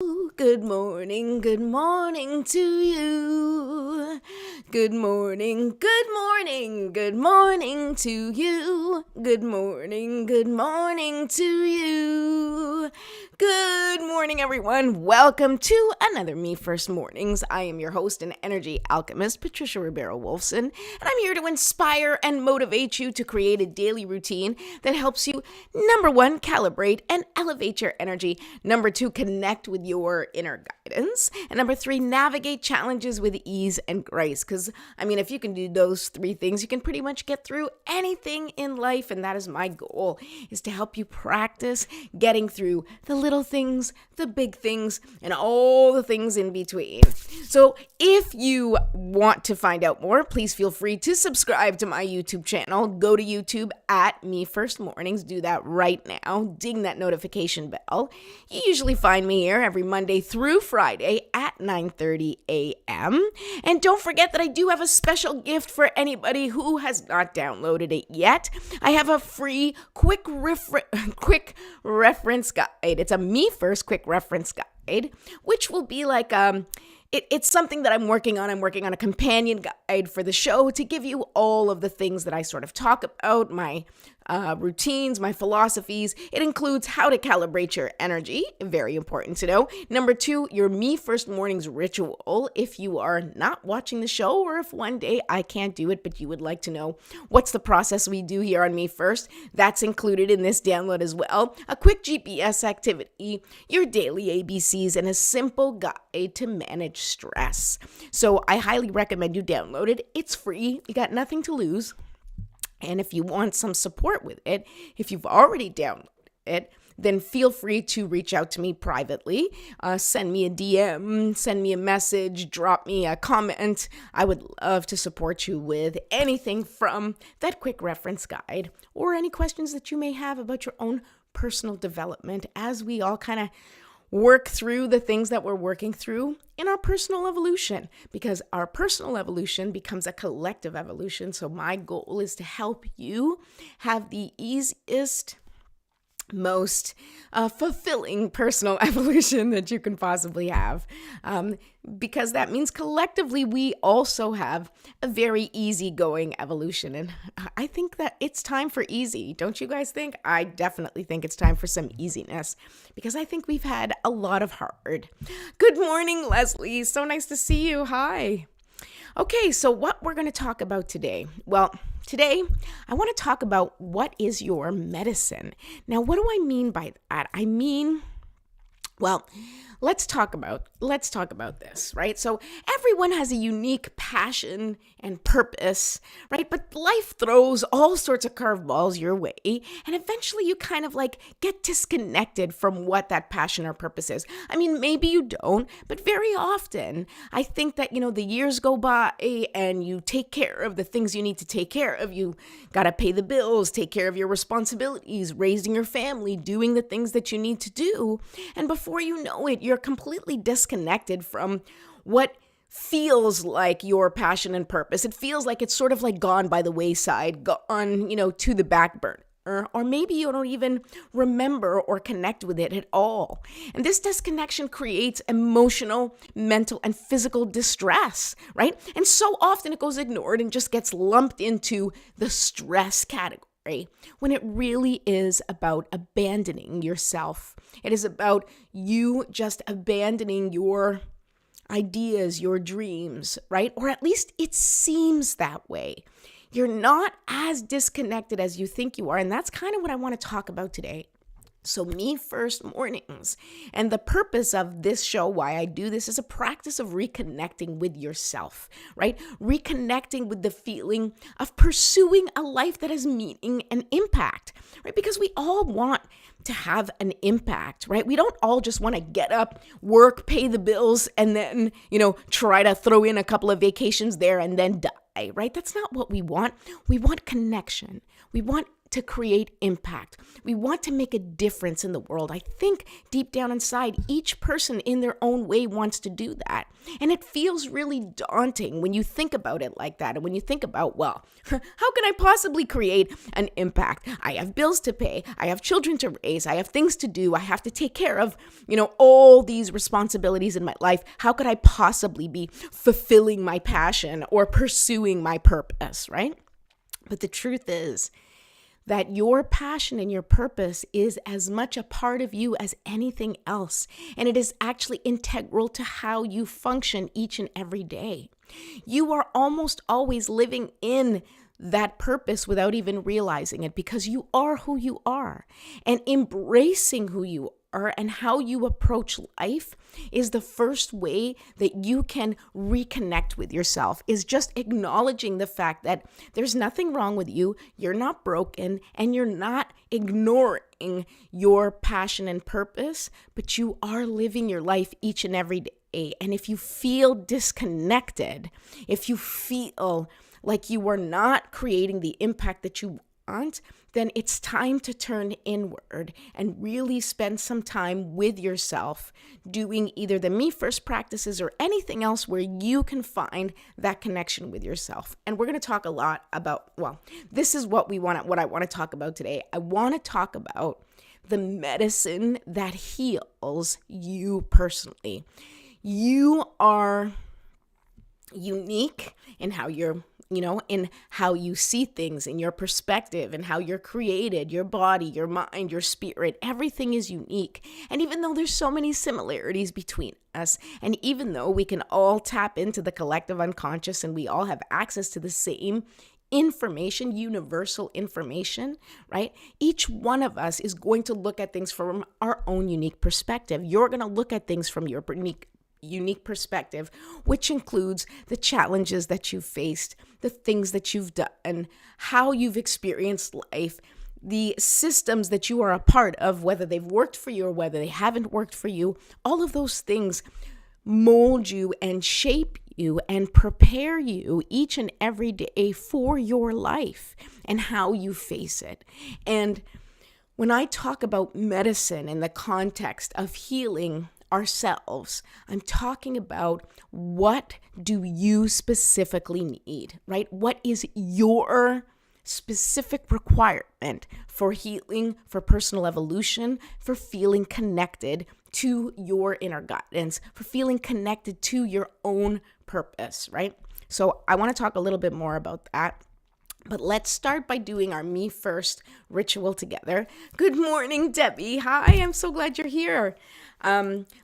Good morning to you. Good morning to you. Good morning to you. Good morning, everyone. Welcome to another Me First Mornings. I am your host and energy alchemist, Patricia Ribeiro-Wolfson, and I'm here to inspire and motivate you to create a daily routine that helps you, number one, calibrate and elevate your energy. Number two, connect with your inner guidance. And number three, navigate challenges with ease and grace. Because, if you can do those three things, you can pretty much get through anything in life. And that is my goal, is to help you practice getting through the little things, the big things, and all the things in between. So if you want to find out more, please feel free to subscribe to my YouTube channel. Go to YouTube at Me First Mornings. Do that right now. Ding that notification bell. You usually find me here every Monday through Friday at 9:30 a.m. And don't forget that I do have a special gift for anybody who has not downloaded it yet. I have a free quick reference guide. It's a Me First quick reference guide, which will be like it's something that I'm working on. I'm working on a companion guide for the show to give you all of the things that I sort of talk about, my routines, my philosophies. It includes how to calibrate your energy, very important to know. Number two, your Me First Mornings ritual. If you are not watching the show, or if one day I can't do it, but you would like to know what's the process we do here on Me First, that's included in this download as well. A quick GPS activity, your daily ABCs, and a simple guide to manage stress. So I highly recommend you download it. It's free. You got nothing to lose. And if you want some support with it, if you've already downloaded it, then feel free to reach out to me privately. Send me a DM, send me a message, drop me a comment. I would love to support you with anything from that quick reference guide or any questions that you may have about your own personal development as we all kind of work through the things that we're working through in our personal evolution, because our personal evolution becomes a collective evolution. So my goal is to help you have the easiest, most fulfilling personal evolution that you can possibly have. Because that means collectively we also have a very easygoing evolution. And I think that it's time for easy. Don't you guys think? I definitely think it's time for some easiness, because I think we've had a lot of hard. Good morning, Leslie. So nice to see you. Hi. Okay, so what we're going to talk about today? Well, today I want to talk about what is your medicine. Now, what do I mean by that? Let's talk about this, right? So everyone has a unique passion and purpose, right? But life throws all sorts of curveballs your way, and eventually you kind of get disconnected from what that passion or purpose is. Maybe you don't, but very often I think that, the years go by and you take care of the things you need to take care of. You got to pay the bills, take care of your responsibilities, raising your family, doing the things that you need to do. And before you know it, you're completely disconnected from what feels like your passion and purpose. It feels like it's sort of gone by the wayside, gone, to the back burner. Or maybe you don't even remember or connect with it at all. And this disconnection creates emotional, mental, and physical distress, right? And so often it goes ignored and just gets lumped into the stress category, when it really is about abandoning yourself. It is about you just abandoning your ideas, your dreams, right? Or at least it seems that way. You're not as disconnected as you think you are. And that's kind of what I want to talk about today. So Me First Mornings. And the purpose of this show, why I do this, is a practice of reconnecting with yourself, right? Reconnecting with the feeling of pursuing a life that has meaning and impact, right? Because we all want to have an impact, right? We don't all just want to get up, work, pay the bills, and then, try to throw in a couple of vacations there and then die, right? That's not what we want. We want connection. We want to create impact. We want to make a difference in the world. I think deep down inside, each person in their own way wants to do that. And it feels really daunting when you think about it like that. And when you think about, well, how can I possibly create an impact? I have bills to pay. I have children to raise. I have things to do. I have to take care of, all these responsibilities in my life. How could I possibly be fulfilling my passion or pursuing my purpose, right? But the truth is that your passion and your purpose is as much a part of you as anything else. And it is actually integral to how you function each and every day. You are almost always living in that purpose without even realizing it, because you are who you are. And embracing who you are and how you approach life is the first way that you can reconnect with yourself, is just acknowledging the fact that there's nothing wrong with you, you're not broken, and you're not ignoring your passion and purpose, but you are living your life each and every day. And if you feel disconnected, if you feel like you are not creating the impact that you want, then it's time to turn inward and really spend some time with yourself doing either the Me First practices or anything else where you can find that connection with yourself. And we're going to talk a lot about, this is what I want to talk about today. I want to talk about the medicine that heals you personally. You are unique in how you're in how you see things, in your perspective, and how you're created, your body, your mind, your spirit, everything is unique. And even though there's so many similarities between us, and even though we can all tap into the collective unconscious and we all have access to the same information, universal information, right? Each one of us is going to look at things from our own unique perspective. You're going to look at things from your unique perspective, which includes the challenges that you've faced, the things that you've done, how you've experienced life, the systems that you are a part of, whether they've worked for you or whether they haven't worked for you. All of those things mold you and shape you and prepare you each and every day for your life and how you face it. And when I talk about medicine in the context of healing ourselves, I'm talking about, what do you specifically need, right? What is your specific requirement for healing, for personal evolution, for feeling connected to your inner guidance, for feeling connected to your own purpose, right? So I want to talk a little bit more about that. But let's start by doing our Me First ritual together. Good morning, Debbie. Hi, I'm so glad you're here.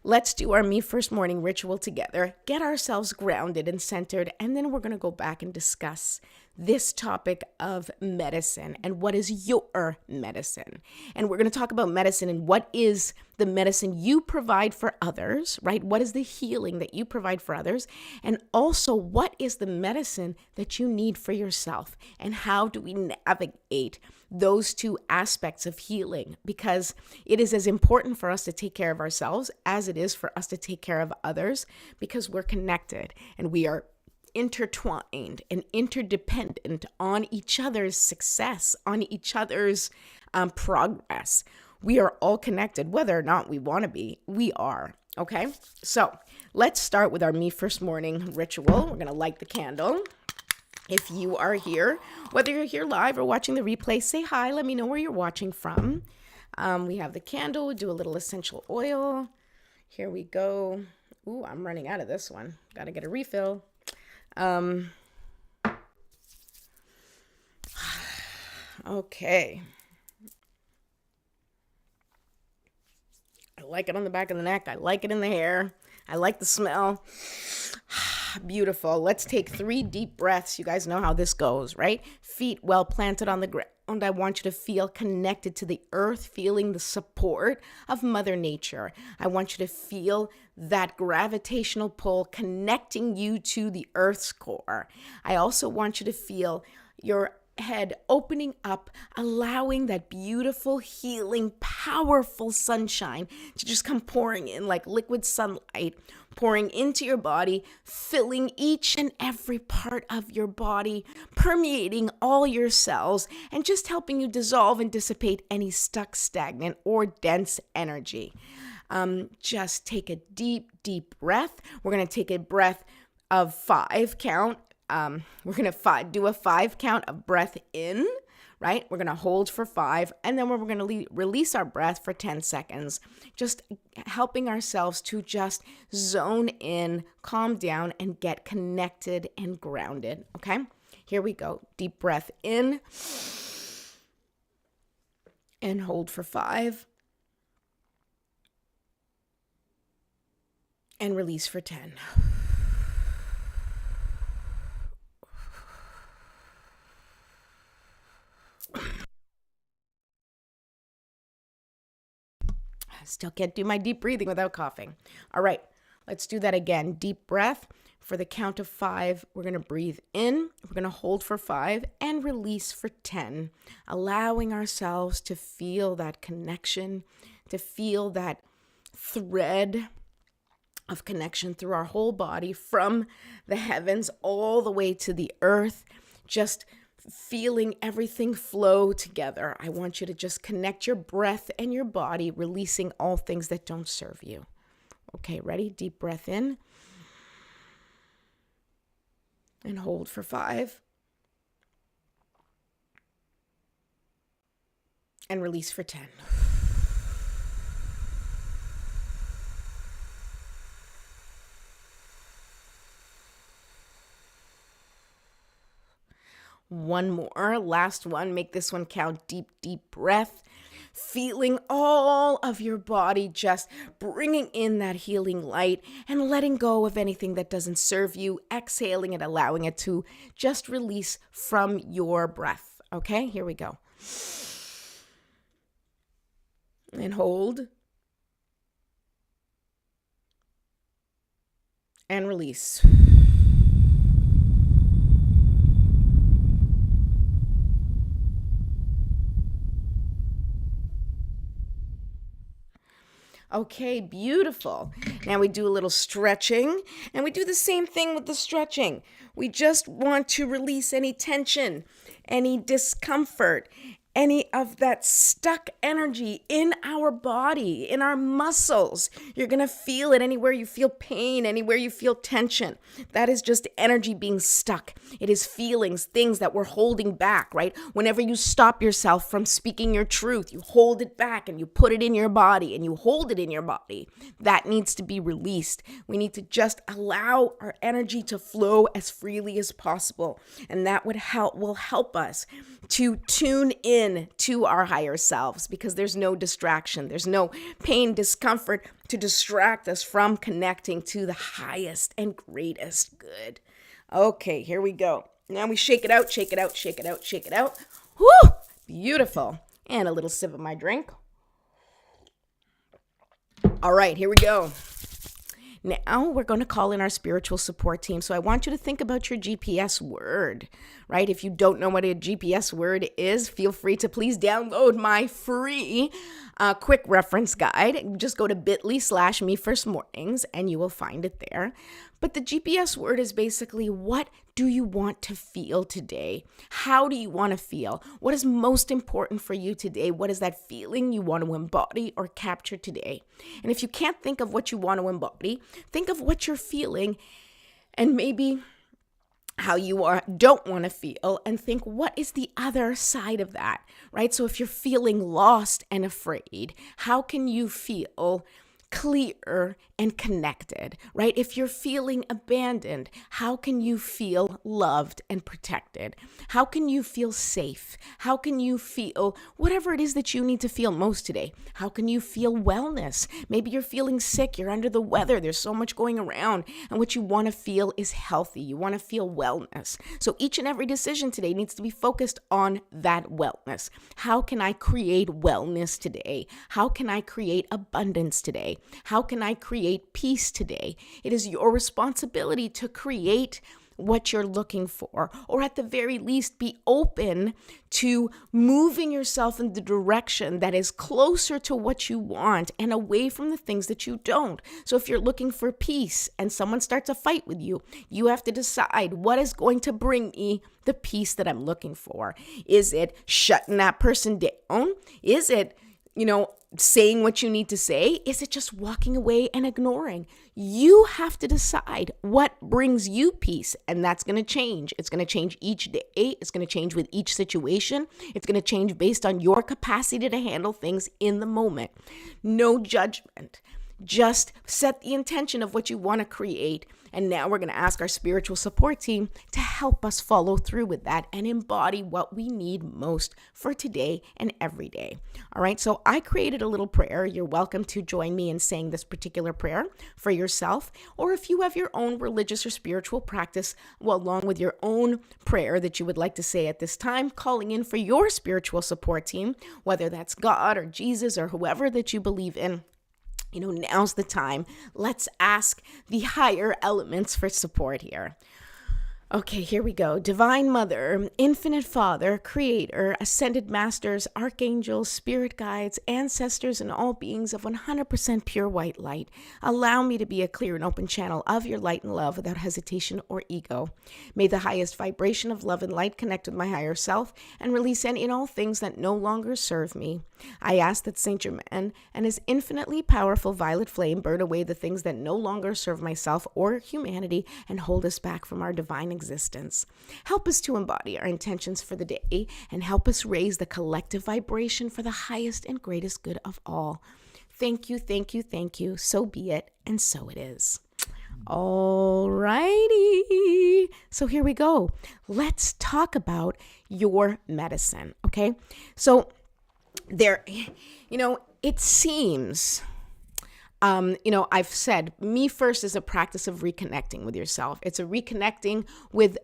Let's do our Me First morning ritual together, get ourselves grounded and centered, and then we're going to go back and discuss this topic of medicine and what is your medicine. And we're going to talk about medicine and what is the medicine you provide for others, right? What is the healing that you provide for others? And also, what is the medicine that you need for yourself? And how do we navigate those two aspects of healing? Because it is as important for us to take care of ourselves as it is for us to take care of others, because we're connected and we are intertwined and interdependent on each other's success, on each other's progress. We are all connected, whether or not we want to be. We are. Okay, so let's start with our Me First morning ritual. We're going to light the candle. If you are here, whether you're here live or watching the replay, say hi. Let me know where you're watching from. We have the candle. We do a little essential oil. Here we go. Ooh, I'm running out of this one. Got to get a refill. Okay. I like it on the back of the neck. I like it in the hair. I like the smell. Beautiful. Let's take 3 deep breaths. You guys know how this goes, right? Feet well planted on the ground. I want you to feel connected to the earth, feeling the support of Mother Nature. I want you to feel that gravitational pull connecting you to the earth's core. I also want you to feel your head opening up, allowing that beautiful, healing, powerful sunshine to just come pouring in like liquid sunlight, pouring into your body, filling each and every part of your body, permeating all your cells, and just helping you dissolve and dissipate any stuck, stagnant, or dense energy. Just take a deep, deep breath. We're going to take a breath of 5 count. We're going to do a 5 count of breath in, right? We're going to hold for 5, and then we're going to release our breath for 10 seconds, just helping ourselves to just zone in, calm down, and get connected and grounded, okay? Here we go. Deep breath in, and hold for 5, and release for 10. Still can't do my deep breathing without coughing. All right, let's do that again. Deep breath. For the count of 5, we're going to breathe in, we're going to hold for 5, and release for 10, allowing ourselves to feel that connection, to feel that thread of connection through our whole body, from the heavens all the way to the earth, just feeling everything flow together. I want you to just connect your breath and your body, releasing all things that don't serve you. Okay, ready? Deep breath in. And hold for 5. And release for 10. One more, last one. Make this one count. Deep, deep breath. Feeling all of your body just bringing in that healing light and letting go of anything that doesn't serve you. Exhaling it, allowing it to just release from your breath. Okay, here we go. And hold. And release. Okay, beautiful. Now we do a little stretching, and we do the same thing with the stretching. We just want to release any tension, any discomfort, any of that stuck energy in our body, in our muscles. You're going to feel it anywhere you feel pain, anywhere you feel tension. That is just energy being stuck. It is feelings, things that we're holding back, right? Whenever you stop yourself from speaking your truth, you hold it back and you put it in your body and you hold it in your body. That needs to be released. We need to just allow our energy to flow as freely as possible. And that will help us to tune in to our higher selves, because there's no distraction. There's no pain, discomfort to distract us from connecting to the highest and greatest good. Okay, here we go. Now we shake it out, shake it out, shake it out, shake it out. Whoo! Beautiful. And a little sip of my drink. All right, here we go. Now we're going to call in our spiritual support team. So I want you to think about your GPS word, right? If you don't know what a GPS word is, feel free to please download my free quick reference guide. Just go to bit.ly/mefirstmornings and you will find it there. But the GPS word is basically, what do you want to feel today? How do you want to feel? What is most important for you today? What is that feeling you want to embody or capture today? And if you can't think of what you want to embody, think of what you're feeling and maybe how you don't want to feel, and think, what is the other side of that, right? So if you're feeling lost and afraid, how can you feel clear and connected, right? If you're feeling abandoned, how can you feel loved and protected? How can you feel safe? How can you feel whatever it is that you need to feel most today? How can you feel wellness? Maybe you're feeling sick, you're under the weather, there's so much going around, and what you want to feel is healthy. You want to feel wellness. So each and every decision today needs to be focused on that wellness. How can I create wellness today? How can I create abundance today? How can I create peace today? It is your responsibility to create what you're looking for, or at the very least be open to moving yourself in the direction that is closer to what you want and away from the things that you don't. So if you're looking for peace and someone starts a fight with you, you have to decide what is going to bring me the peace that I'm looking for. Is it shutting that person down? Is it saying what you need to say? Is it just walking away and ignoring? You have to decide what brings you peace, and that's going to change. It's going to change each day. It's going to change with each situation. It's going to change based on your capacity to handle things in the moment. No judgment. Just set the intention of what you want to create. And now we're going to ask our spiritual support team to help us follow through with that and embody what we need most for today and every day. All right. So I created a little prayer. You're welcome to join me in saying this particular prayer for yourself. Or if you have your own religious or spiritual practice, along with your own prayer that you would like to say at this time, calling in for your spiritual support team, whether that's God or Jesus or whoever that you believe in. Now's the time. Let's ask the higher elements for support here. Okay, here we go. Divine Mother, Infinite Father, Creator, Ascended Masters, Archangels, Spirit Guides, Ancestors, and all beings of 100% pure white light, allow me to be a clear and open channel of your light and love without hesitation or ego. May the highest vibration of love and light connect with my higher self and release any and all things that no longer serve me. I ask that Saint Germain and his infinitely powerful violet flame burn away the things that no longer serve myself or humanity and hold us back from our divine existence. Help us to embody our intentions for the day and help us raise the collective vibration for the highest and greatest good of all. Thank you, thank you, thank you. So be it, and so it is. All righty. So here we go. Let's talk about your medicine, okay? So it seems, I've said me first is a practice of reconnecting with yourself. It's a reconnecting with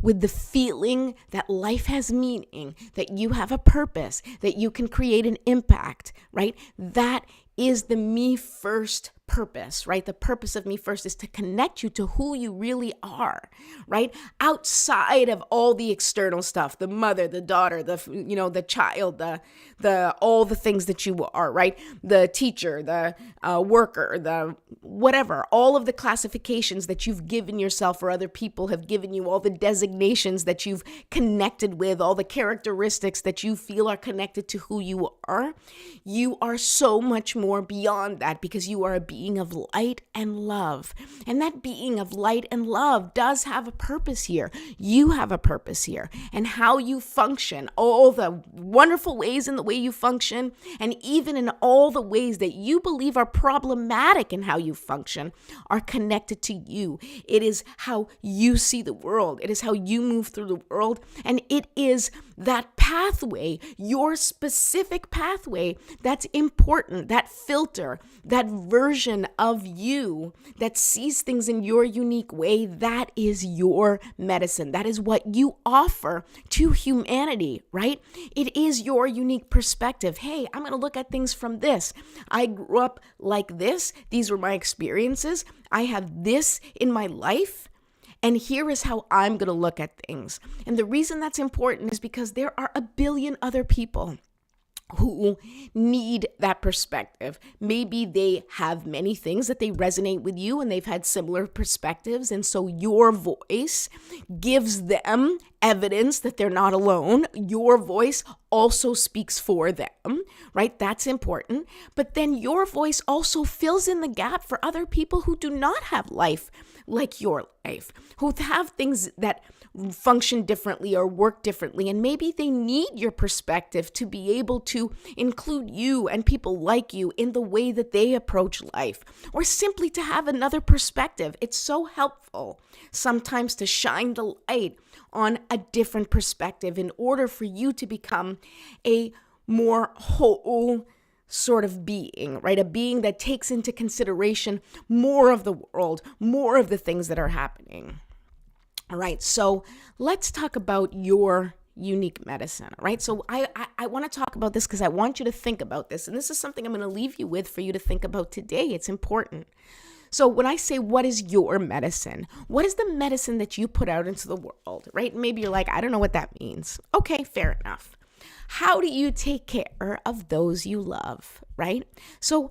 the feeling that life has meaning, that you have a purpose, that you can create an impact, right? That is the me first purpose, right? The purpose of me first is to connect you to who you really are, right? Outside of all the external stuff, the mother, the daughter, the child, the all the things that you are, right? The teacher, the worker, the whatever, all of the classifications that you've given yourself or other people have given you, all the designations that you've connected with, all the characteristics that you feel are connected to who you are so much more beyond that because you are a being of light and love. And that being of light and love does have a purpose here. You have a purpose here. And how you function, all the wonderful ways in the way you function, and even in all the ways that you believe are problematic in how you function, are connected to you. It is how you see the world. It is how you move through the world. And it is that pathway, your specific pathway, that's important, that filter, that version of you that sees things in your unique way. That is your medicine. That is what you offer to humanity, right? It is your unique perspective. Hey, I'm going to look at things from this. I grew up like this. These were my experiences. I have this in my life. And here is how I'm going to look at things. And the reason that's important is because there are a billion other people who need that perspective. Maybe they have many things that they resonate with you and they've had similar perspectives. And so your voice gives them evidence that they're not alone. Your voice also speaks for them, right? That's important. But then your voice also fills in the gap for other people who do not have life like your life, who have things that function differently or work differently. And maybe they need your perspective to be able to include you and people like you in the way that they approach life, or simply to have another perspective. It's so helpful sometimes to shine the light on a different perspective in order for you to become a more whole sort of being, right? A being that takes into consideration more of the world, more of the things that are happening. All right, so let's talk about your unique medicine, all right? So I want to talk about this because I want you to think about this. And this is something I'm going to leave you with for you to think about today. It's important. So when I say, what is your medicine? What is the medicine that you put out into the world, right? Maybe you're like, I don't know what that means. Okay, fair enough. How do you take care of those you love, right? So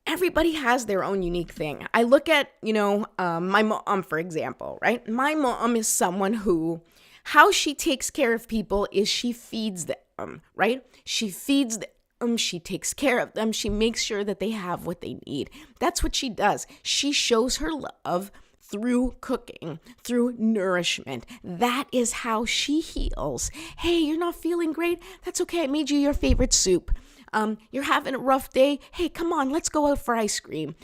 everybody has their own unique thing. I look at, my mom, for example, right? My mom is someone who, how she takes care of people is she feeds them, right? She feeds them. them, she takes care of them, she makes sure that they have what they need. That's what she does. She shows her love through cooking, through nourishment. That is how she heals. Hey, you're not feeling great? That's okay. I made you your favorite soup. You're having a rough day. Hey, come on, let's go out for ice cream.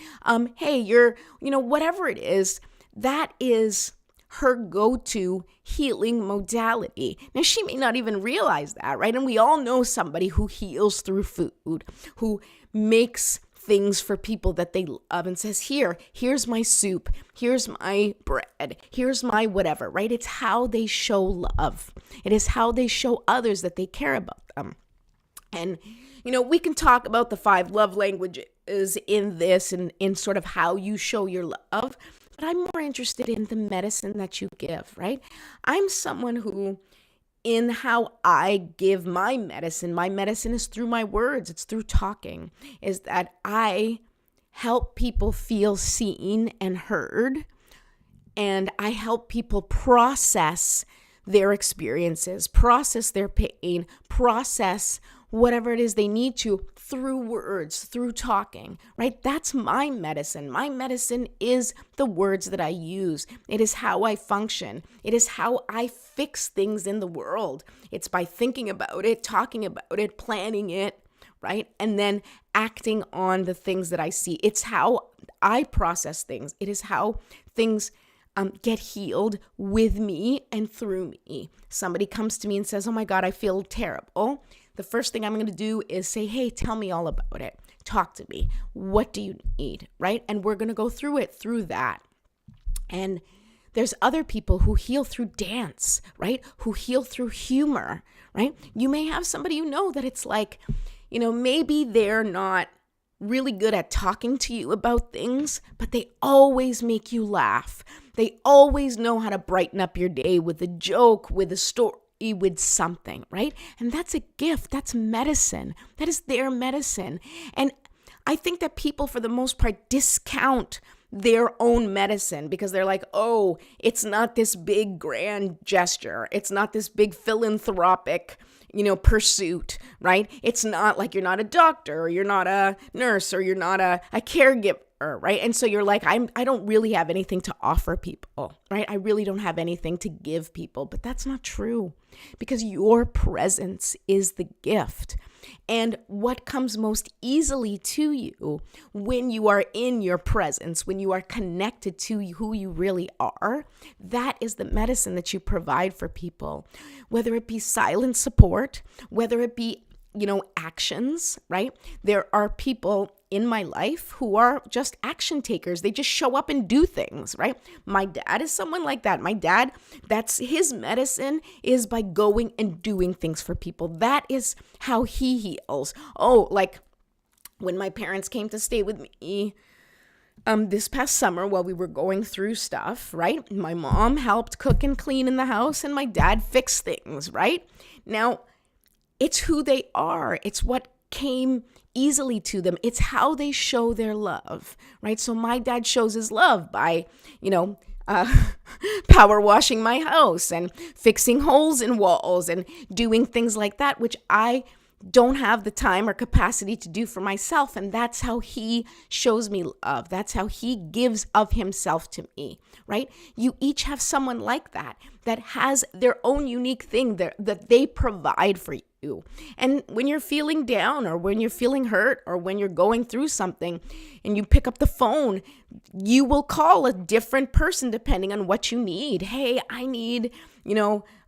Hey, whatever it is, that is her go-to healing modality. Now, she may not even realize that, right? And we all know somebody who heals through food, who makes things for people that they love and says, here's my soup, here's my bread, here's my whatever, right? It's how they show love. It is how they show others that they care about them. And, we can talk about the 5 love languages in this and in sort of how you show your love, but I'm more interested in the medicine that you give, right? I'm someone who, in how I give my medicine is through my words. It's through talking, is that I help people feel seen and heard, and I help people process their experiences, process their pain, process whatever it is they need to through words, through talking, right? That's my medicine. My medicine is the words that I use. It is how I function. It is how I fix things in the world. It's by thinking about it, talking about it, planning it, right? And then acting on the things that I see. It's how I process things. It is how things get healed with me and through me. Somebody comes to me and says, oh my God, I feel terrible. The first thing I'm going to do is say, hey, tell me all about it. Talk to me. What do you need, right? And we're going to go through it through that. And there's other people who heal through dance, right? Who heal through humor, right? You may have somebody that it's like, maybe they're not really good at talking to you about things, but they always make you laugh. They always know how to brighten up your day with a joke, with a story, with something, right? And that's a gift. That's medicine. That is their medicine. And I think that people, for the most part, discount their own medicine because they're like, oh, it's not this big grand gesture. It's not this big philanthropic, pursuit, right? It's not like you're not a doctor or you're not a nurse or you're not a caregiver, right? And so you're like, I don't really have anything to offer people, right? I really don't have anything to give people, but that's not true because your presence is the gift. And what comes most easily to you when you are in your presence, when you are connected to who you really are, that is the medicine that you provide for people, whether it be silent support, whether it be actions, right? There are people in my life who are just action takers. They just show up and do things, right? My dad is someone like that. My dad, that's his medicine, is by going and doing things for people. That is how he heals. Oh, like when my parents came to stay with me this past summer while we were going through stuff, right? My mom helped cook and clean in the house and my dad fixed things, right? Now, it's who they are. It's what came easily to them. It's how they show their love, right? So my dad shows his love by, power washing my house and fixing holes in walls and doing things like that, which I don't have the time or capacity to do for myself. And that's how he shows me love. That's how he gives of himself to me, right? You each have someone like that has their own unique thing that they provide for you. And when you're feeling down or when you're feeling hurt or when you're going through something and you pick up the phone, you will call a different person depending on what you need. Hey, I need,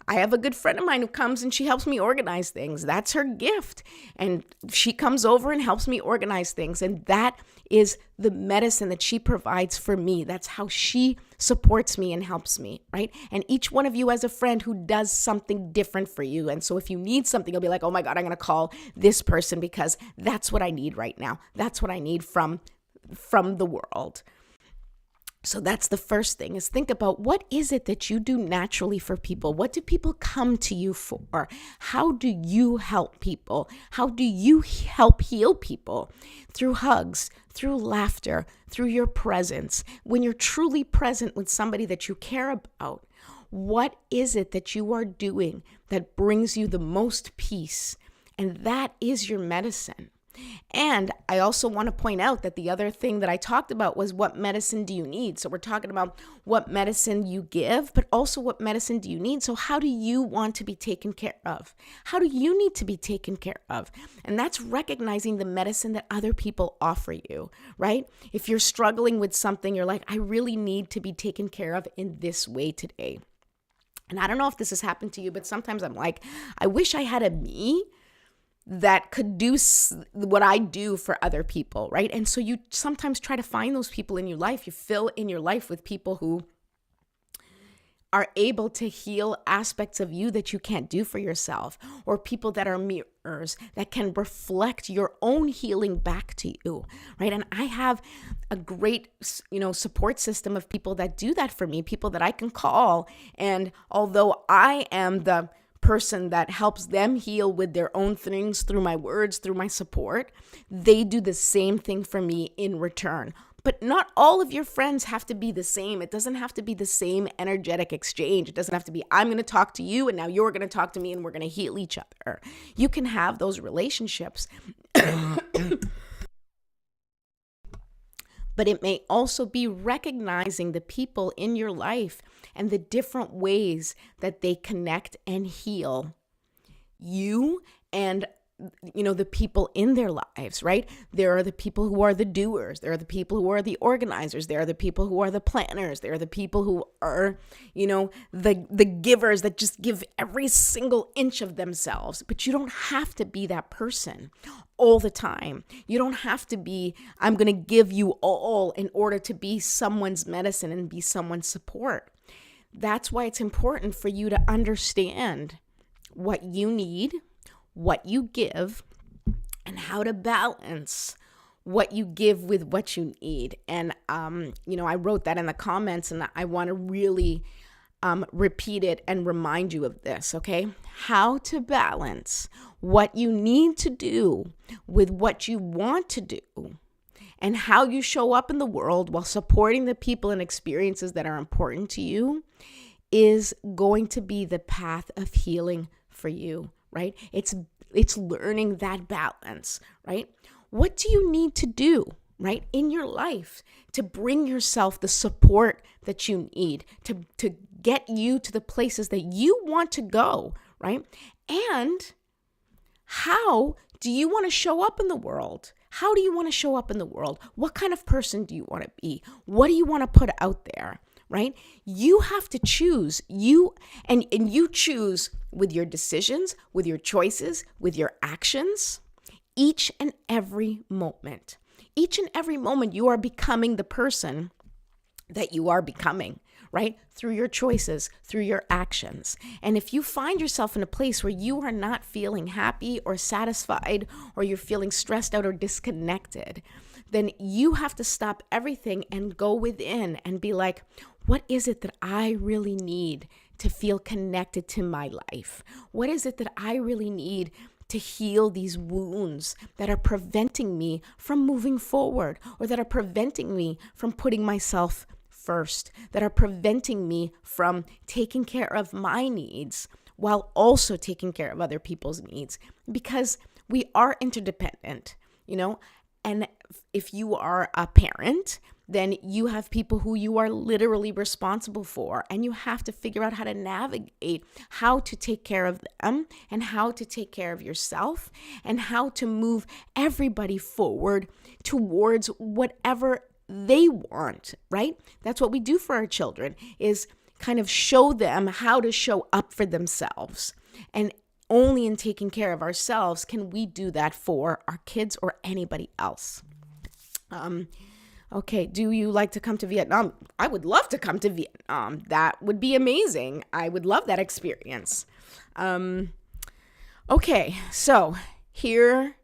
I have a good friend of mine who comes and she helps me organize things. That's her gift. And she comes over and helps me organize things. And that is the medicine that she provides for me. That's how she supports me and helps me, right? And each one of you has a friend who does something different for you. And so if you need something, you'll be like, oh my God, I'm going to call this person because that's what I need right now. That's what I need from the world. So that's the first thing, is think about what is it that you do naturally for people? What do people come to you for? How do you help people? How do you help heal people? Through hugs, through laughter, through your presence. When you're truly present with somebody that you care about, what is it that you are doing that brings you the most peace And that is your medicine. And I also want to point out that the other thing that I talked about was, what medicine do you need? So we're talking about what medicine you give, but also what medicine do you need? So how do you want to be taken care of? How do you need to be taken care of? And that's recognizing the medicine that other people offer you, right? If you're struggling with something, you're like, I really need to be taken care of in this way today. And I don't know if this has happened to you, but sometimes I'm like, I wish I had a me that could do what I do for other people, right? And so you sometimes try to find those people in your life. You fill in your life with people who are able to heal aspects of you that you can't do for yourself, or people that are mirrors that can reflect your own healing back to you, right? And I have a great, support system of people that do that for me, people that I can call. And although I am the person that helps them heal with their own things through my words, through my support, they do the same thing for me in return. But not all of your friends have to be the same. It doesn't have to be the same energetic exchange. It doesn't have to be, I'm going to talk to you and now you're going to talk to me and we're going to heal each other. You can have those relationships. But it may also be recognizing the people in your life and the different ways that they connect and heal you and the people in their lives, right? There are the people who are the doers. There are the people who are the organizers. There are the people who are the planners. There are the people who are, the givers that just give every single inch of themselves. But you don't have to be that person all the time. You don't have to be, I'm going to give you all in order to be someone's medicine and be someone's support. That's why it's important for you to understand what you need, what you give, and how to balance what you give with what you need. And, I wrote that in the comments, and I want to really repeat it and remind you of this, okay? How to balance what you need to do with what you want to do, and how you show up in the world while supporting the people and experiences that are important to you is going to be the path of healing for you, right? It's learning that balance, right? What do you need to do, right, in your life to bring yourself the support that you need to get you to the places that you want to go, right? And how do you want to show up in the world? How do you want to show up in the world? What kind of person do you want to be? What do you want to put out there? Right? You have to choose. You choose with your decisions, with your choices, with your actions, each and every moment. Each and every moment you are becoming the person that you are becoming, right? Through your choices, through your actions. And if you find yourself in a place where you are not feeling happy or satisfied, or you're feeling stressed out or disconnected, then you have to stop everything and go within and be like, what is it that I really need to feel connected to my life? What is it that I really need to heal these wounds that are preventing me from moving forward, or that are preventing me from putting myself first, that are preventing me from taking care of my needs while also taking care of other people's needs? Because we are interdependent, and if you are a parent, then you have people who you are literally responsible for, and you have to figure out how to navigate how to take care of them and how to take care of yourself and how to move everybody forward towards whatever they want, right? That's what we do for our children, is kind of show them how to show up for themselves. And only in taking care of ourselves can we do that for our kids or anybody else. Okay, do you like to come to Vietnam? I would love to come to Vietnam. That would be amazing. I would love that experience. Okay, so here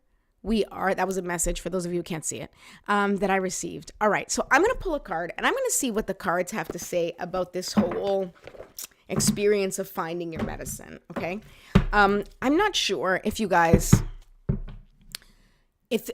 we are. That was a message for those of you who can't see it, that I received. All right, so I'm going to pull a card, and I'm going to see what the cards have to say about this whole experience of finding your medicine, okay? I'm not sure if you guys, if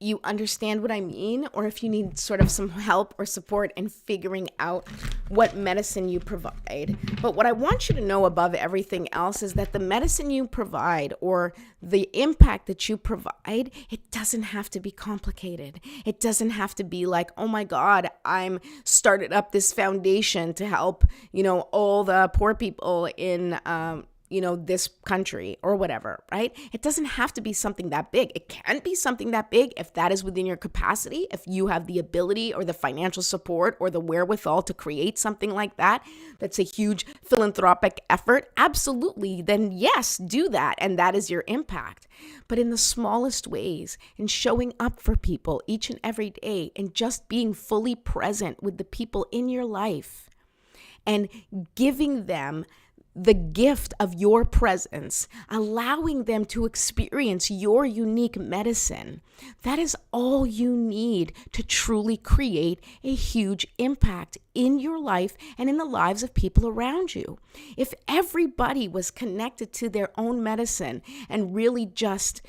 you understand what I mean, or if you need sort of some help or support in figuring out what medicine you provide. But what I want you to know above everything else is that the medicine you provide or the impact that you provide, it doesn't have to be complicated. It doesn't have to be like, oh my God, I'm started up this foundation to help, all the poor people in, this country or whatever, right? It doesn't have to be something that big. It can be something that big if that is within your capacity, if you have the ability or the financial support or the wherewithal to create something like that. That's a huge philanthropic effort. Absolutely. Then yes, do that. And that is your impact. But in the smallest ways, in showing up for people each and every day and just being fully present with the people in your life and giving them the gift of your presence, allowing them to experience your unique medicine. That is all you need to truly create a huge impact in your life and in the lives of people around you. If everybody was connected to their own medicine and really just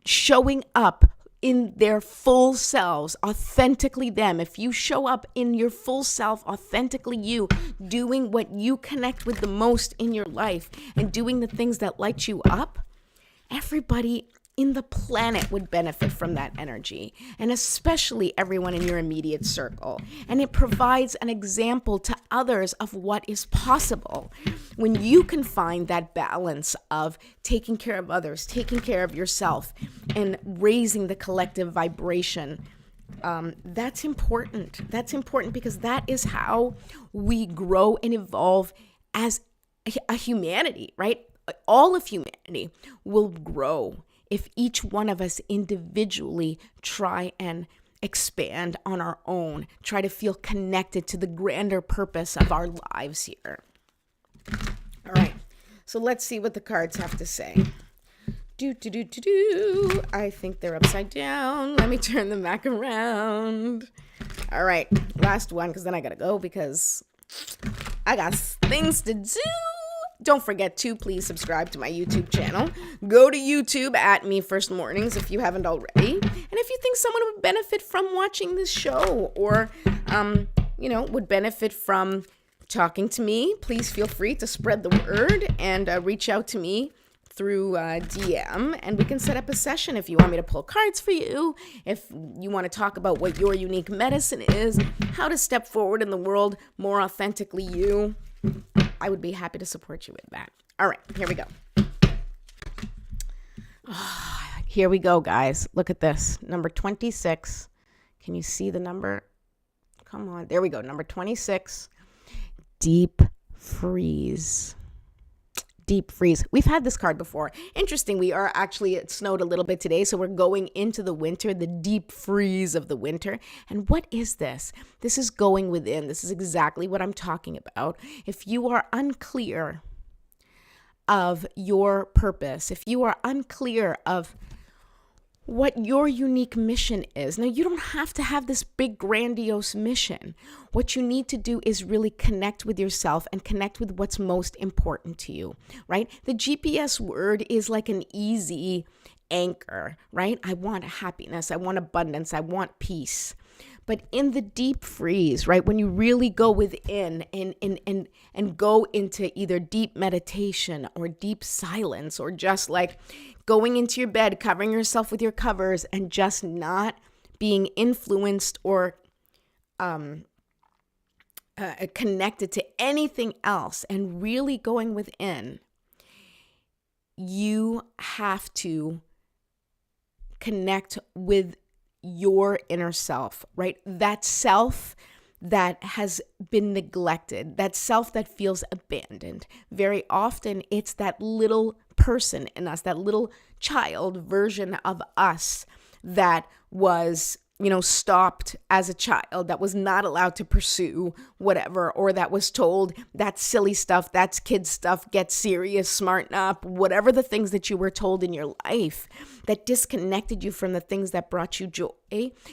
showing up in their full selves, authentically them. If you show up in your full self, authentically you, doing what you connect with the most in your life and doing the things that light you up, everybody in the planet would benefit from that energy, and especially everyone in your immediate circle. And it provides an example to others of what is possible when you can find that balance of taking care of others, taking care of yourself, and raising the collective vibration. That's important. That's important because that is how we grow and evolve as a humanity, right? All of humanity will grow if each one of us individually try and expand on our own, try to feel connected to the grander purpose of our lives here. All right, so let's see what the cards have to say. I think they're upside down. Let me turn them back around. All right, last one, because then I gotta go because I got things to do. Don't forget to please subscribe to my YouTube channel. Go to YouTube at Me First Mornings if you haven't already. And if you think someone would benefit from watching this show or, would benefit from talking to me, please feel free to spread the word and reach out to me through DM, and we can set up a session if you want me to pull cards for you, if you want to talk about what your unique medicine is, how to step forward in the world more authentically you. I would be happy to support you with that. All right, here we go. Here we go, guys. Look at this. Number 26. Can you see the number? Come on. There we go. Number 26. Deep freeze. Deep freeze. We've had this card before. Interesting. It snowed a little bit today, so we're going into the winter, the deep freeze of the winter. And what is this? This is going within. This is exactly what I'm talking about. If you are unclear of your purpose, if you are unclear of what your unique mission is. Now, you don't have to have this big, grandiose mission. What you need to do is really connect with yourself and connect with what's most important to you, right? The GPS word is like an easy anchor, right? I want happiness. I want abundance. I want peace. But in the deep freeze, right, when you really go within and go into either deep meditation or deep silence or just like going into your bed, covering yourself with your covers and just not being influenced or connected to anything else and really going within, you have to connect with your inner self, right? That self that has been neglected, that self that feels abandoned. Very often it's that little person in us, that little child version of us that was, stopped as a child, that was not allowed to pursue whatever, or that was told that's silly stuff, that's kid stuff, get serious, smarten up, whatever the things that you were told in your life that disconnected you from the things that brought you joy,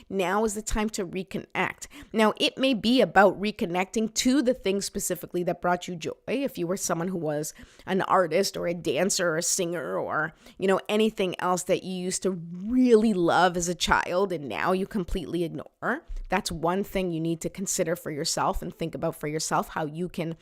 now is the time to reconnect. Now, it may be about reconnecting to the things specifically that brought you joy. If you were someone who was an artist or a dancer or a singer or, anything else that you used to really love as a child and now you completely ignore, that's one thing you need to consider for yourself and think about for yourself, how you can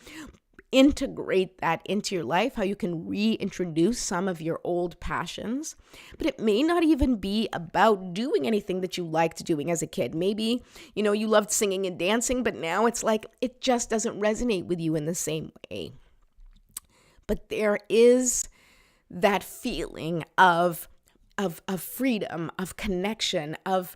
integrate that into your life, how you can reintroduce some of your old passions. But it may not even be about doing anything that you liked doing as a kid. Maybe, you loved singing and dancing, but now it's like it just doesn't resonate with you in the same way. But there is that feeling of freedom, of connection, of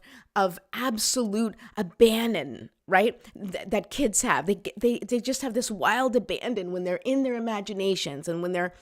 absolute abandon, right? That kids have. They just have this wild abandon when they're in their imaginations and when they're,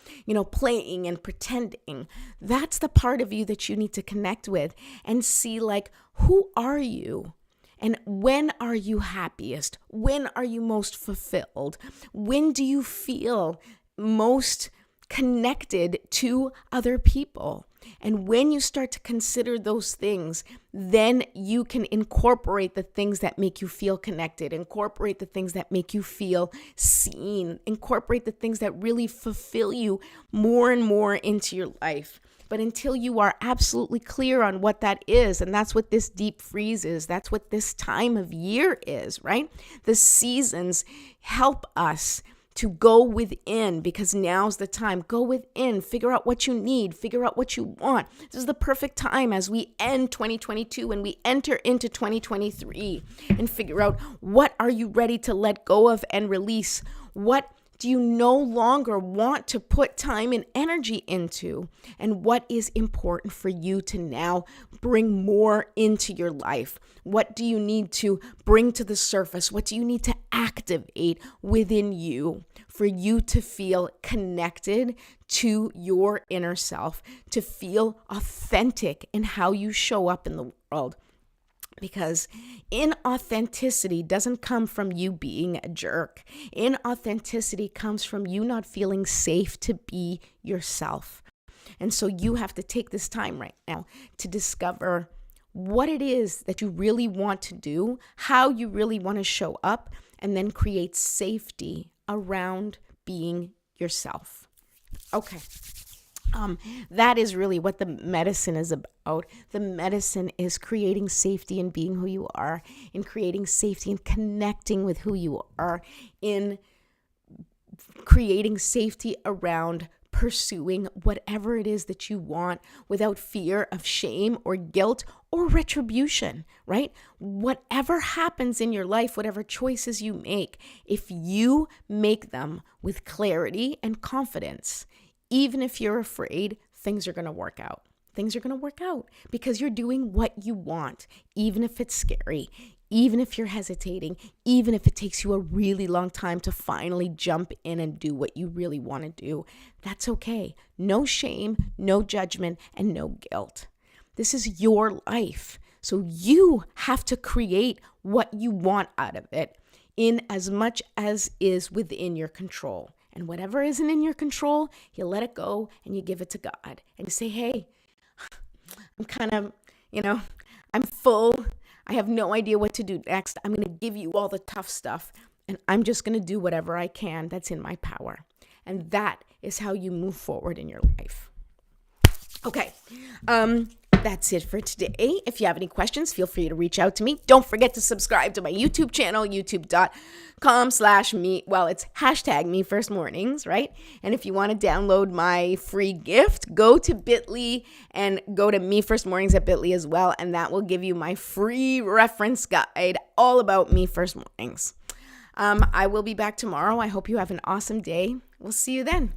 playing and pretending. That's the part of you that you need to connect with and see, like, who are you? And when are you happiest? When are you most fulfilled? When do you feel most connected to other people? And when you start to consider those things, then you can incorporate the things that make you feel connected, incorporate the things that make you feel seen, incorporate the things that really fulfill you more and more into your life. But until you are absolutely clear on what that is, and that's what this deep freeze is, that's what this time of year is, right? The seasons help us to go within, because now's the time. Go within, figure out what you need, figure out what you want. This is the perfect time as we end 2022 and we enter into 2023 and figure out, what are you ready to let go of and release? What do you no longer want to put time and energy into? And what is important for you to now bring more into your life? What do you need to bring to the surface? What do you need to activate within you for you to feel connected to your inner self, to feel authentic in how you show up in the world? Because inauthenticity doesn't come from you being a jerk. Inauthenticity comes from you not feeling safe to be yourself. And so you have to take this time right now to discover what it is that you really want to do, how you really want to show up, and then create safety around being yourself. Okay. That is really what the medicine is about. The medicine is creating safety in being who you are, in creating safety in connecting with who you are, in creating safety around pursuing whatever it is that you want without fear of shame or guilt or retribution, right? Whatever happens in your life, whatever choices you make, if you make them with clarity and confidence, even if you're afraid, things are going to work out. Things are going to work out because you're doing what you want, even if it's scary, even if you're hesitating, even if it takes you a really long time to finally jump in and do what you really want to do. That's okay. No shame, no judgment, and no guilt. This is your life. So you have to create what you want out of it in as much as is within your control. And whatever isn't in your control, you let it go and you give it to God. And you say, hey, I'm kind of, I'm full. I have no idea what to do next. I'm going to give you all the tough stuff. And I'm just going to do whatever I can that's in my power. And that is how you move forward in your life. Okay. That's it for today. If you have any questions, feel free to reach out to me. Don't forget to subscribe to my YouTube channel, youtube.com/me. Well, it's #MeFirstMornings, right? And if you want to download my free gift, go to bit.ly and go to Me First Mornings at bit.ly as well. And that will give you my free reference guide all about Me First Mornings. I will be back tomorrow. I hope you have an awesome day. We'll see you then.